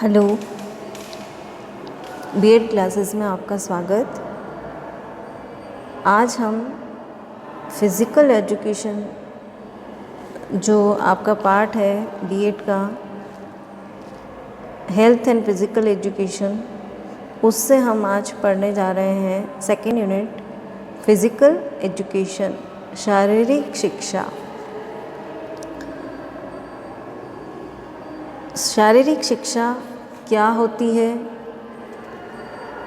Hello, BEd classes में आपका स्वागत। आज हम फिज़िकल एजुकेशन जो आपका पार्ट है बीएड का, हेल्थ एंड फिज़िकल एजुकेशन, उससे हम आज पढ़ने जा रहे हैं सेकेंड यूनिट फिज़िकल एजुकेशन, शारीरिक शिक्षा। शारीरिक शिक्षा क्या होती है,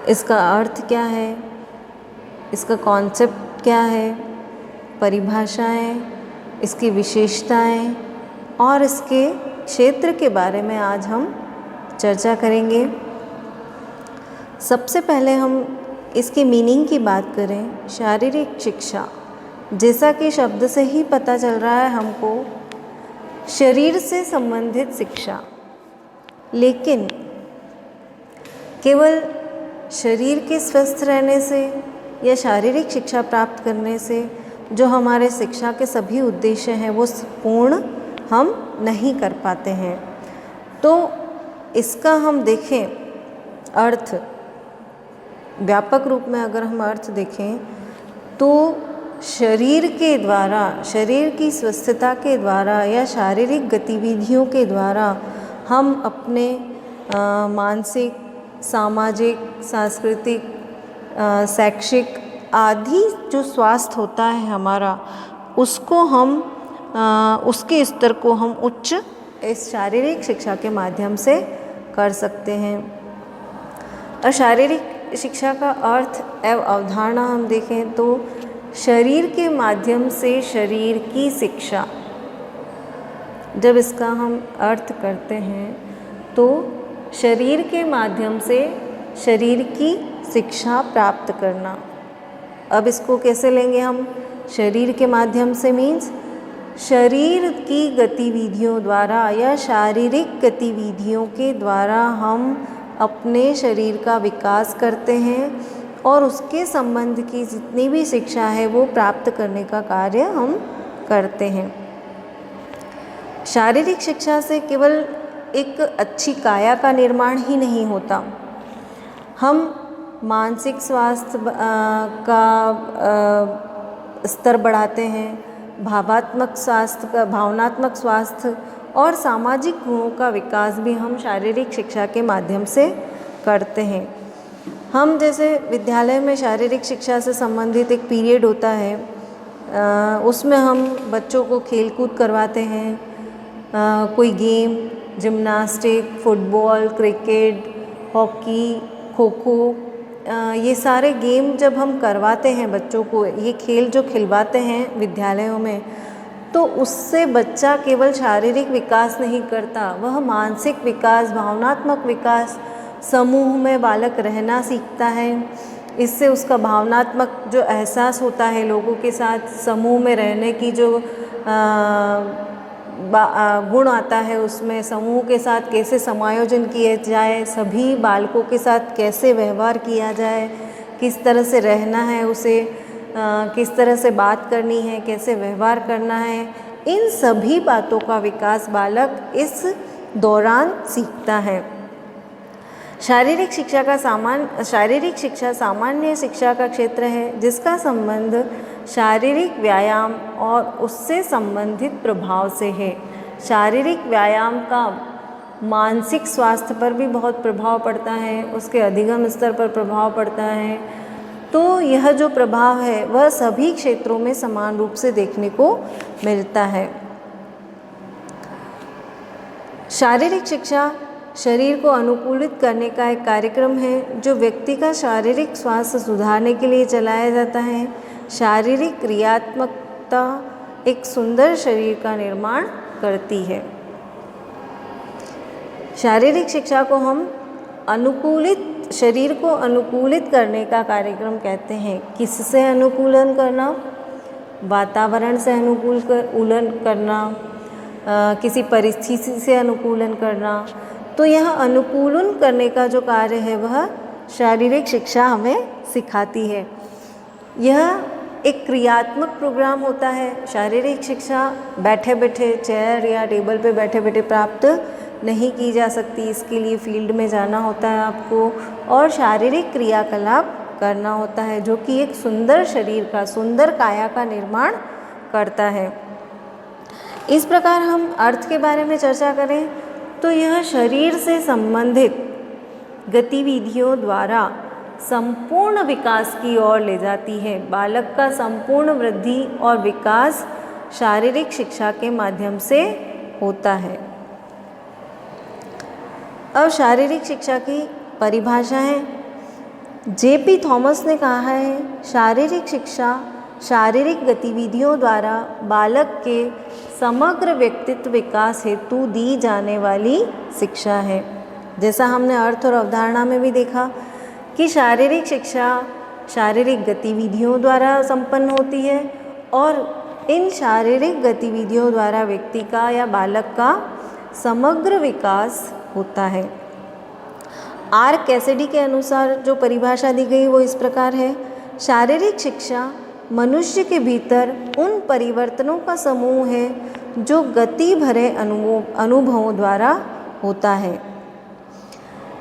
इसका अर्थ क्या है, इसका कॉन्सेप्ट क्या है, परिभाषाएं, इसकी विशेषताएं और इसके क्षेत्र के बारे में आज हम चर्चा करेंगे। सबसे पहले हम इसकी मीनिंग की बात करें। शारीरिक शिक्षा, जैसा कि शब्द से ही पता चल रहा है हमको, शरीर से संबंधित शिक्षा। लेकिन केवल शरीर के स्वस्थ रहने से या शारीरिक शिक्षा प्राप्त करने से जो हमारे शिक्षा के सभी उद्देश्य हैं वो पूर्ण हम नहीं कर पाते हैं। तो इसका हम देखें अर्थ, व्यापक रूप में अगर हम अर्थ देखें तो शरीर के द्वारा, शरीर की स्वस्थता के द्वारा या शारीरिक गतिविधियों के द्वारा हम अपने मानसिक, सामाजिक, सांस्कृतिक, शैक्षिक आदि जो स्वास्थ्य होता है हमारा, उसको हम उसके स्तर को हम उच्च इस शारीरिक शिक्षा के माध्यम से कर सकते हैं। और शारीरिक शिक्षा का अर्थ एवं अवधारणा हम देखें तो शरीर के माध्यम से शरीर की शिक्षा। जब इसका हम अर्थ करते हैं तो शरीर के माध्यम से शरीर की शिक्षा प्राप्त करना। अब इसको कैसे लेंगे हम? शरीर के माध्यम से मीन्स शरीर की गतिविधियों द्वारा या शारीरिक गतिविधियों के द्वारा हम अपने शरीर का विकास करते हैं और उसके संबंध की जितनी भी शिक्षा है वो प्राप्त करने का कार्य हम करते हैं। शारीरिक शिक्षा से केवल एक अच्छी काया का निर्माण ही नहीं होता, हम मानसिक स्वास्थ्य का स्तर बढ़ाते हैं, भावनात्मक स्वास्थ्य और सामाजिक गुणों का विकास भी हम शारीरिक शिक्षा के माध्यम से करते हैं। हम जैसे विद्यालय में शारीरिक शिक्षा से संबंधित एक पीरियड होता है, उसमें हम बच्चों को खेल कूद करवाते हैं, कोई game, gymnastic, football, cricket, hockey, kho kho, ये सारे गेम जब हम करवाते हैं बच्चों को, ये खेल जो खिलवाते हैं विद्यालयों में, तो उससे बच्चा केवल शारीरिक विकास नहीं करता, वह मानसिक विकास, भावनात्मक विकास, समूह में बालक रहना सीखता है। इससे उसका भावनात्मक जो एहसास होता है, लोगों के साथ समूह में रहने की जो गुण आता है, उसमें समूह के साथ कैसे समायोजन किया जाए, सभी बालकों के साथ कैसे व्यवहार किया जाए, किस तरह से रहना है उसे, किस तरह से बात करनी है, कैसे व्यवहार करना है, इन सभी बातों का विकास बालक इस दौरान सीखता है। शारीरिक शिक्षा सामान्य शिक्षा का क्षेत्र है जिसका संबंध शारीरिक व्यायाम और उससे संबंधित प्रभाव से है। शारीरिक व्यायाम का मानसिक स्वास्थ्य पर भी बहुत प्रभाव पड़ता है, उसके अधिगम स्तर पर प्रभाव पड़ता है। तो यह जो प्रभाव है वह सभी क्षेत्रों में समान रूप से देखने को मिलता है। शारीरिक शिक्षा शरीर को अनुकूलित करने का एक कार्यक्रम है जो व्यक्ति का शारीरिक स्वास्थ्य सुधारने के लिए चलाया जाता है। शारीरिक क्रियात्मकता एक सुंदर शरीर का निर्माण करती है। शारीरिक शिक्षा को हम शरीर को अनुकूलित करने का कार्यक्रम कहते हैं। किससे अनुकूलन करना? वातावरण से अनुकूलन करना, किसी परिस्थिति से अनुकूलन करना। तो यह अनुकूलन करने का जो कार्य है वह शारीरिक शिक्षा हमें सिखाती है। यह एक क्रियात्मक प्रोग्राम होता है। शारीरिक शिक्षा बैठे बैठे, चेयर या टेबल पे बैठे बैठे प्राप्त नहीं की जा सकती, इसके लिए फील्ड में जाना होता है आपको और शारीरिक क्रियाकलाप करना होता है, जो कि एक सुंदर शरीर का, सुंदर काया का निर्माण करता है। इस प्रकार हम अर्थ के बारे में चर्चा करें तो यह शरीर से संबंधित गतिविधियों द्वारा संपूर्ण विकास की ओर ले जाती है। बालक का संपूर्ण वृद्धि और विकास शारीरिक शिक्षा के माध्यम से होता है। अब शारीरिक शिक्षा की परिभाषा है। जे.पी. थॉमस ने कहा है, शारीरिक शिक्षा शारीरिक गतिविधियों द्वारा बालक के समग्र व्यक्तित्व विकास हेतु दी जाने वाली शिक्षा है। जैसा हमने अर्थ और अवधारणा में भी देखा कि शारीरिक शिक्षा शारीरिक गतिविधियों द्वारा संपन्न होती है और इन शारीरिक गतिविधियों द्वारा व्यक्ति का या बालक का समग्र विकास होता है। आर कैसिडी के अनुसार जो परिभाषा दी गई वो इस प्रकार है, शारीरिक शिक्षा मनुष्य के भीतर उन परिवर्तनों का समूह है जो गति भरे अनुभवों द्वारा होता है।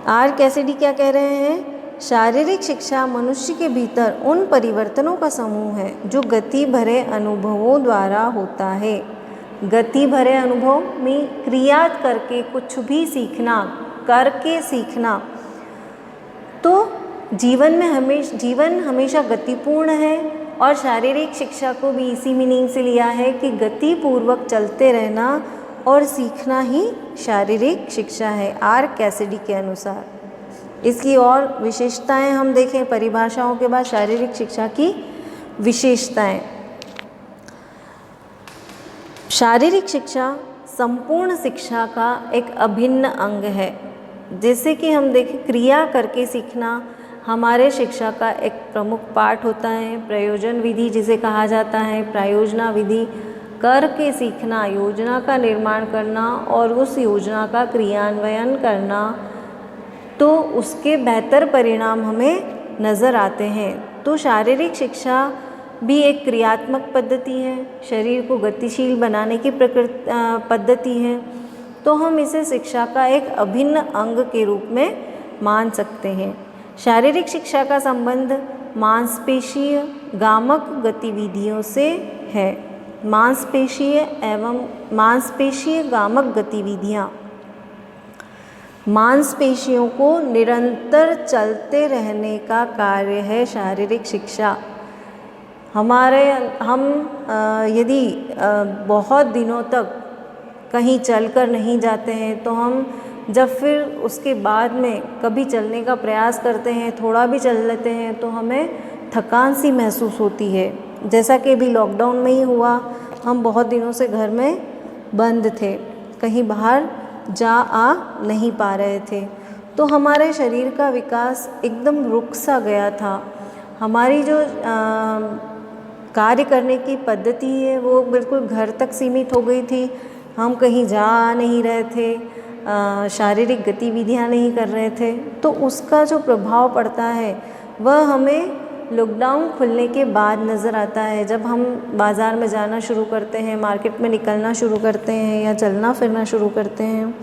आर कैसिडी क्या कह रहे हैं, शारीरिक शिक्षा मनुष्य के भीतर उन परिवर्तनों का समूह है जो गति भरे अनुभवों द्वारा होता है। गति भरे अनुभव में क्रिया करके कुछ भी सीखना, करके सीखना। तो जीवन हमेशा गतिपूर्ण है और शारीरिक शिक्षा को भी इसी मीनिंग से लिया है कि गतिपूर्वक चलते रहना और सीखना ही शारीरिक शिक्षा है, आर कैसिडी के अनुसार। इसकी और विशेषताएं हम देखें परिभाषाओं के बाद, शारीरिक शिक्षा की विशेषताएं। शारीरिक शिक्षा संपूर्ण शिक्षा का एक अभिन्न अंग है। जैसे कि हम देखें, क्रिया करके सीखना हमारे शिक्षा का एक प्रमुख पार्ट होता है। प्रयोजन विधि जिसे कहा जाता है, प्रायोजना विधि, करके सीखना, योजना का निर्माण करना और उस योजना का क्रियान्वयन करना, तो उसके बेहतर परिणाम हमें नज़र आते हैं। तो शारीरिक शिक्षा भी एक क्रियात्मक पद्धति है, शरीर को गतिशील बनाने की पद्धति है। तो हम इसे शिक्षा का एक अभिन्न अंग के रूप में मान सकते हैं। शारीरिक शिक्षा का संबंध मांसपेशीय गामक गतिविधियों से है। मांसपेशीय गामक गतिविधियाँ मांसपेशियों को निरंतर चलते रहने का कार्य है शारीरिक शिक्षा। हम यदि बहुत दिनों तक कहीं चलकर नहीं जाते हैं तो हम जब फिर उसके बाद में कभी चलने का प्रयास करते हैं, थोड़ा भी चल लेते हैं तो हमें थकान सी महसूस होती है। जैसा कि अभी लॉकडाउन में ही हुआ, हम बहुत दिनों से घर में बंद थे, कहीं बाहर जा आ नहीं पा रहे थे, तो हमारे शरीर का विकास एकदम रुक सा गया था। हमारी जो कार्य करने की पद्धति है वो बिल्कुल घर तक सीमित हो गई थी। हम कहीं जा नहीं रहे थे, शारीरिक गतिविधियां नहीं कर रहे थे। तो उसका जो प्रभाव पड़ता है वह हमें लॉकडाउन खुलने के बाद नज़र आता है। जब हम बाज़ार में जाना शुरू करते हैं, मार्केट में निकलना शुरू करते हैं या चलना फिरना शुरू करते हैं,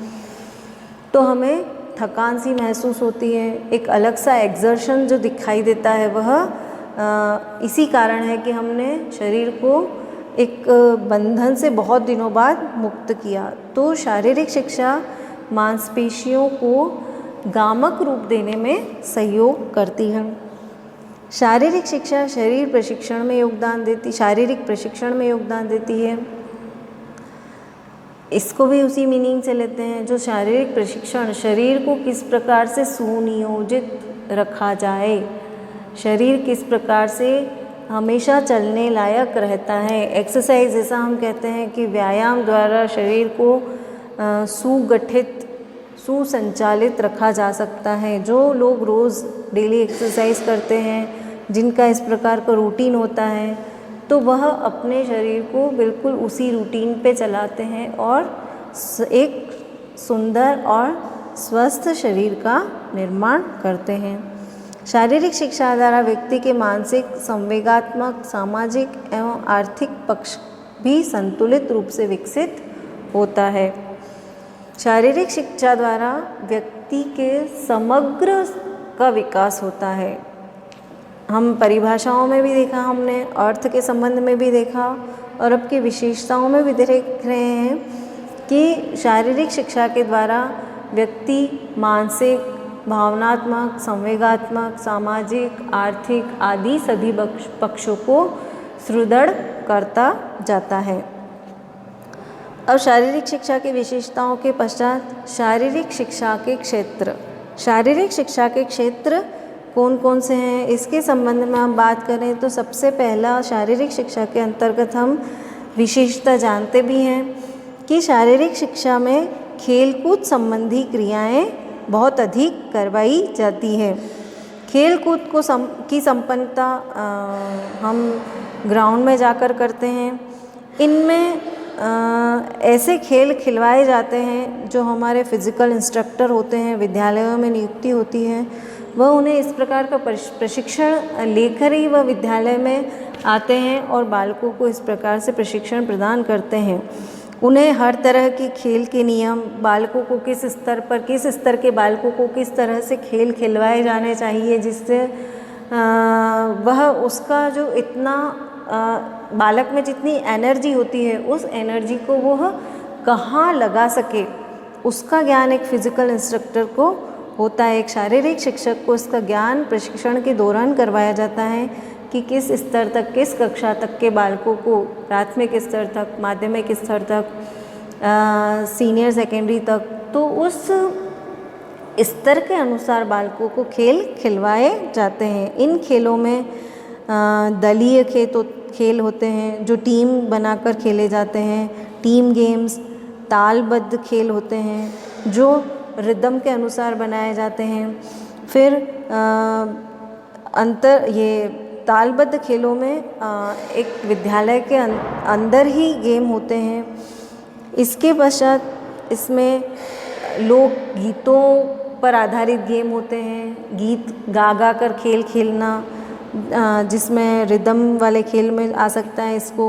तो हमें थकान सी महसूस होती है। एक अलग सा एक्सर्शन जो दिखाई देता है वह इसी कारण है कि हमने शरीर को एक बंधन से बहुत दिनों बाद मुक्त किया। तो शारीरिक शिक्षा मांसपेशियों को गामक रूप देने में सहयोग करती है। शारीरिक शिक्षा शारीरिक प्रशिक्षण में योगदान देती है। इसको भी उसी मीनिंग से लेते हैं। जो शारीरिक प्रशिक्षण, शरीर को किस प्रकार से सुनियोजित रखा जाए, शरीर किस प्रकार से हमेशा चलने लायक रहता है। एक्सरसाइज जैसा हम कहते हैं कि व्यायाम द्वारा शरीर को सुगठित, सुसंचालित रखा जा सकता है। जो लोग रोज़ डेली एक्सरसाइज करते हैं, जिनका इस प्रकार का रूटीन होता है, तो वह अपने शरीर को बिल्कुल उसी रूटीन पे चलाते हैं और एक सुंदर और स्वस्थ शरीर का निर्माण करते हैं। शारीरिक शिक्षा द्वारा व्यक्ति के मानसिक, संवेगात्मक, सामाजिक एवं आर्थिक पक्ष भी संतुलित रूप से विकसित होता है। शारीरिक शिक्षा द्वारा व्यक्ति के समग्र का विकास होता है। हम परिभाषाओं में भी देखा, हमने अर्थ के संबंध में भी देखा और अब की विशेषताओं में भी देख रहे हैं कि शारीरिक शिक्षा के द्वारा व्यक्ति मानसिक, भावनात्मक, संवेगात्मक, सामाजिक, आर्थिक आदि सभी पक्षों को सुदृढ़ करता जाता है। अब शारीरिक शिक्षा की विशेषताओं के पश्चात शारीरिक शिक्षा के क्षेत्र। शारीरिक शिक्षा के क्षेत्र कौन कौन से हैं, इसके संबंध में हम बात करें तो सबसे पहला शारीरिक शिक्षा के अंतर्गत हम विशेषता जानते भी हैं कि शारीरिक शिक्षा में खेलकूद संबंधी क्रियाएं बहुत अधिक करवाई जाती है। खेलकूद की संपन्नता हम ग्राउंड में जाकर करते हैं। इनमें ऐसे खेल खिलवाए जाते हैं जो हमारे फिज़िकल इंस्ट्रक्टर होते हैं, विद्यालयों में नियुक्ति होती है, वह उन्हें इस प्रकार का प्रशिक्षण लेकर ही वह विद्यालय में आते हैं और बालकों को इस प्रकार से प्रशिक्षण प्रदान करते हैं। उन्हें हर तरह की खेल के नियम, बालकों को किस स्तर के बालकों को किस तरह से खेल खिलवाए जाने चाहिए जिससे वह उसका जो इतना बालक में जितनी एनर्जी होती है उस एनर्जी को वह कहाँ लगा सके, उसका ज्ञान एक फिज़िकल इंस्ट्रक्टर को होता है। एक शारीरिक शिक्षक को इसका ज्ञान प्रशिक्षण के दौरान करवाया जाता है कि किस स्तर तक, किस कक्षा तक के बालकों को, प्राथमिक स्तर तक, माध्यमिक स्तर तक, सीनियर सेकेंडरी तक, तो उस स्तर के अनुसार बालकों को खेल खिलवाए जाते हैं। इन खेलों में दलीय खेल होते हैं जो टीम बनाकर खेले जाते हैं, टीम गेम्स, तालबद्ध खेल होते हैं जो रिदम के अनुसार बनाए जाते हैं। फिर ये तालबद्ध खेलों में एक विद्यालय के अंदर ही गेम होते हैं। इसके पश्चात इसमें लोक गीतों पर आधारित गेम होते हैं, गीत गा गा कर खेल खेलना, जिसमें रिदम वाले खेल में आ सकता है। इसको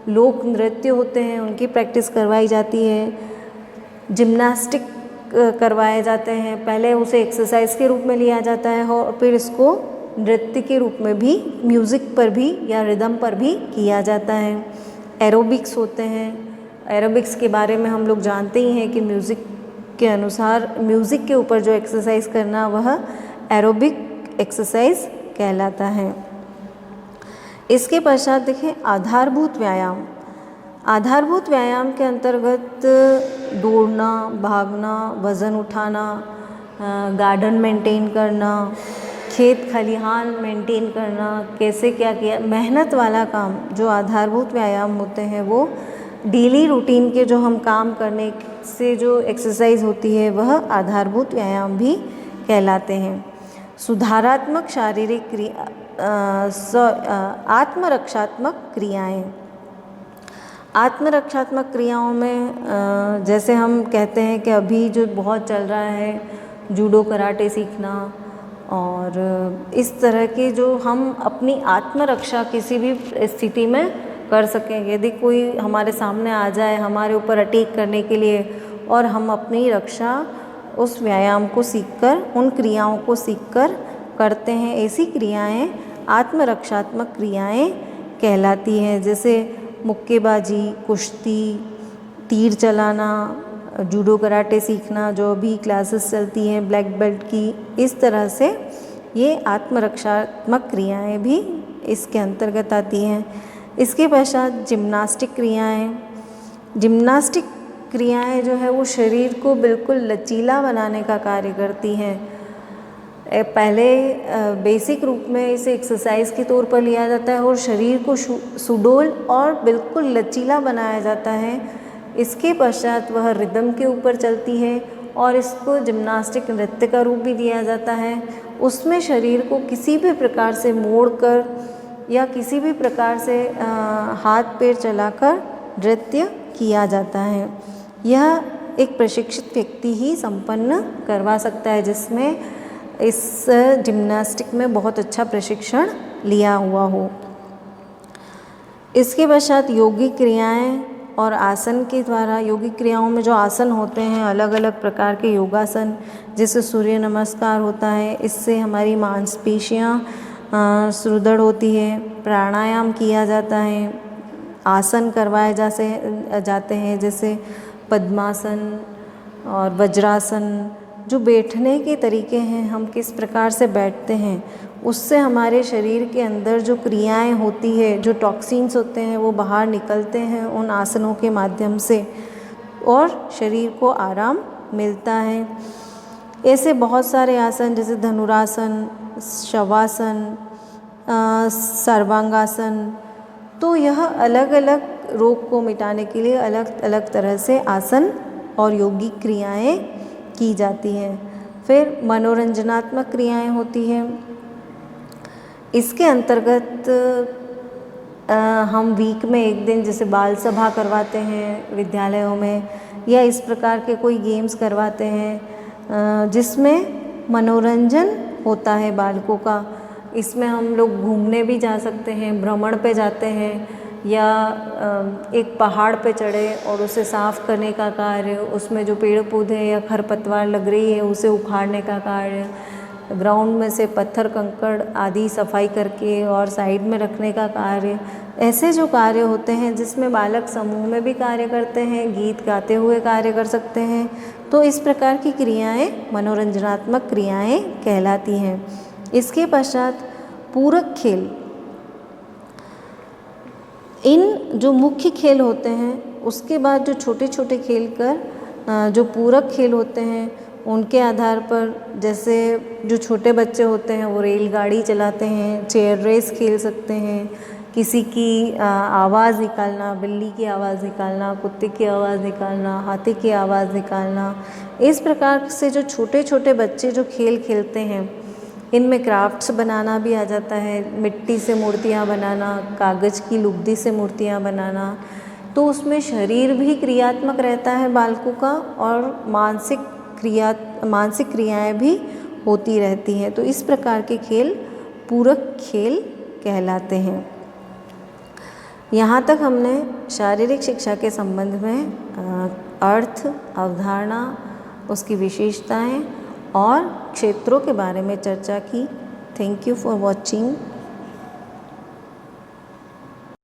लोक नृत्य होते हैं, उनकी प्रैक्टिस करवाई जाती है। जिम्नास्टिक करवाए जाते हैं, पहले उसे एक्सरसाइज के रूप में लिया जाता है और फिर इसको नृत्य के रूप में भी, म्यूज़िक पर भी या रिदम पर भी किया जाता है। एरोबिक्स होते हैं। एरोबिक्स के बारे में हम लोग जानते ही हैं कि म्यूज़िक के अनुसार, म्यूज़िक के ऊपर जो एक्सरसाइज करना वह एरोबिक एक्सरसाइज कहलाता है। इसके पश्चात देखें आधारभूत व्यायाम। आधारभूत व्यायाम के अंतर्गत दौड़ना, भागना, वज़न उठाना, गार्डन मेंटेन करना, खेत खलिहान मेंटेन करना, कैसे क्या किया, मेहनत वाला काम जो आधारभूत व्यायाम होते हैं वो डेली रूटीन के जो हम काम करने से जो एक्सरसाइज होती है वह आधारभूत व्यायाम भी कहलाते हैं। सुधारात्मक शारीरिक क्रिया, आत्मरक्षात्मक क्रियाएं। आत्मरक्षात्मक क्रियाओं में जैसे हम कहते हैं कि अभी जो बहुत चल रहा है जूडो कराटे सीखना, और इस तरह के जो हम अपनी आत्मरक्षा किसी भी स्थिति में कर सकें। यदि कोई हमारे सामने आ जाए हमारे ऊपर अटैक करने के लिए और हम अपनी रक्षा उस व्यायाम को सीखकर, उन क्रियाओं को सीखकर करते हैं, ऐसी क्रियाएं आत्मरक्षात्मक क्रियाएं कहलाती हैं। जैसे मुक्केबाजी, कुश्ती, तीर चलाना, जूडो कराटे सीखना, जो भी क्लासेस चलती हैं ब्लैक बेल्ट की, इस तरह से ये आत्मरक्षात्मक क्रियाएं भी इसके अंतर्गत आती हैं। इसके पश्चात जिम्नास्टिक क्रियाएं। जिम्नास्टिक क्रियाएं जो है वो शरीर को बिल्कुल लचीला बनाने का कार्य करती हैं। पहले बेसिक रूप में इसे एक्सरसाइज के तौर पर लिया जाता है और शरीर को सुडौल और बिल्कुल लचीला बनाया जाता है। इसके पश्चात वह रिदम के ऊपर चलती है और इसको जिम्नास्टिक नृत्य का रूप भी दिया जाता है। उसमें शरीर को किसी भी प्रकार से मोड़कर या किसी भी प्रकार से हाथ पैर चलाकर नृत्य किया जाता है। यह एक प्रशिक्षित व्यक्ति ही संपन्न करवा सकता है जिसमें इस जिम्नास्टिक में बहुत अच्छा प्रशिक्षण लिया हुआ हो। इसके पश्चात योगिक क्रियाएं और आसन के द्वारा योगिक क्रियाओं में जो आसन होते हैं, अलग अलग प्रकार के योगासन, जैसे सूर्य नमस्कार होता है, इससे हमारी मांसपेशियाँ सुदृढ़ होती है। प्राणायाम किया जाता है, आसन करवाए जाते हैं, जैसे पद्मासन और वज्रासन। जो बैठने के तरीके हैं, हम किस प्रकार से बैठते हैं, उससे हमारे शरीर के अंदर जो क्रियाएं होती है, जो टॉक्सिन्स होते हैं, वो बाहर निकलते हैं उन आसनों के माध्यम से, और शरीर को आराम मिलता है। ऐसे बहुत सारे आसन, जैसे धनुरासन, शवासन, सर्वांगासन, तो यह अलग अलग रोग को मिटाने के लिए अलग अलग तरह से आसन और योगिक क्रियाएं की जाती हैं। फिर मनोरंजनात्मक क्रियाएं होती हैं। इसके अंतर्गत हम वीक में एक दिन जैसे बाल सभा करवाते हैं विद्यालयों में, या इस प्रकार के कोई गेम्स करवाते हैं जिसमें मनोरंजन होता है बालकों का। इसमें हम लोग घूमने भी जा सकते हैं, भ्रमण पे जाते हैं, या एक पहाड़ पे चढ़े और उसे साफ़ करने का कार्य, उसमें जो पेड़ पौधे या खरपतवार लग रही है उसे उखाड़ने का कार्य, ग्राउंड में से पत्थर कंकड़ आदि सफाई करके और साइड में रखने का कार्य। ऐसे जो कार्य होते हैं जिसमें बालक समूह में भी कार्य करते हैं, गीत गाते हुए कार्य कर सकते हैं, तो इस प्रकार की क्रियाएं मनोरंजनात्मक क्रियाएं कहलाती हैं। इसके पश्चात पूरक खेल। इन जो मुख्य खेल होते हैं उसके बाद जो छोटे छोटे खेल कर जो पूरक खेल होते हैं, उनके आधार पर, जैसे जो छोटे बच्चे होते हैं वो रेलगाड़ी चलाते हैं, चेयर रेस खेल सकते हैं, किसी की आवाज़ निकालना, बिल्ली की आवाज़ निकालना, कुत्ते की आवाज़ निकालना, हाथी की आवाज़ निकालना। इस प्रकार से जो छोटे छोटे बच्चे जो खेल खेलते हैं, इनमें क्राफ्ट्स बनाना भी आ जाता है, मिट्टी से मूर्तियाँ बनाना, कागज़ की लुगदी से मूर्तियाँ बनाना। तो उसमें शरीर भी क्रियात्मक रहता है बालकों का, और मानसिक क्रियाएं भी होती रहती हैं। तो इस प्रकार के खेल पूरक खेल कहलाते हैं। यहाँ तक हमने शारीरिक शिक्षा के संबंध में अर्थ, अवधारणा, उसकी विशेषताएं और क्षेत्रों के बारे में चर्चा की। Thank you for watching.